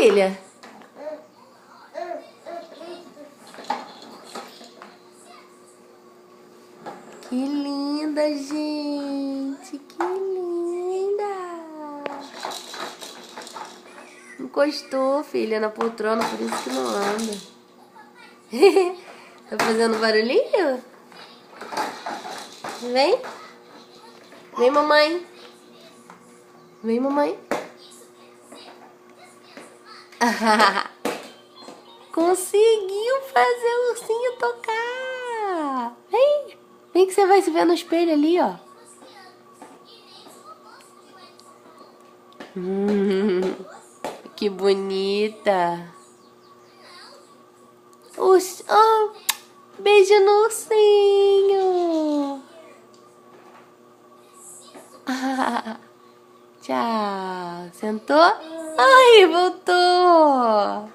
filha? Que linda, gente. Que linda. Encostou, filha, na poltrona, por isso que não anda. Tá fazendo barulhinho? Vem. Vem, mamãe. Vem, mamãe. Conseguiu fazer o ursinho tocar. Vem. Vem que você vai se ver no espelho ali, ó. Que bonita. Oh, beijo no ursinho. Tchau. Sentou? Ai, voltou.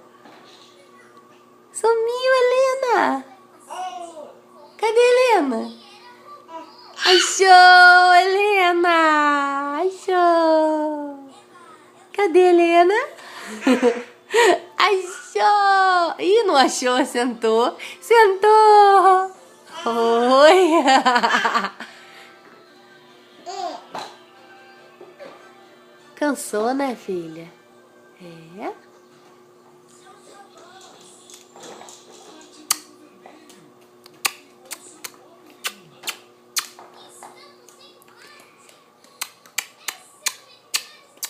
Sumiu, Helena. Cadê Helena? Achou, Helena. Achou. Cadê Helena? Achou. Ih, não achou, sentou. Sentou. Oi. Cansou, né, filha? É.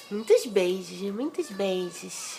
Muitos beijos, muitos beijos.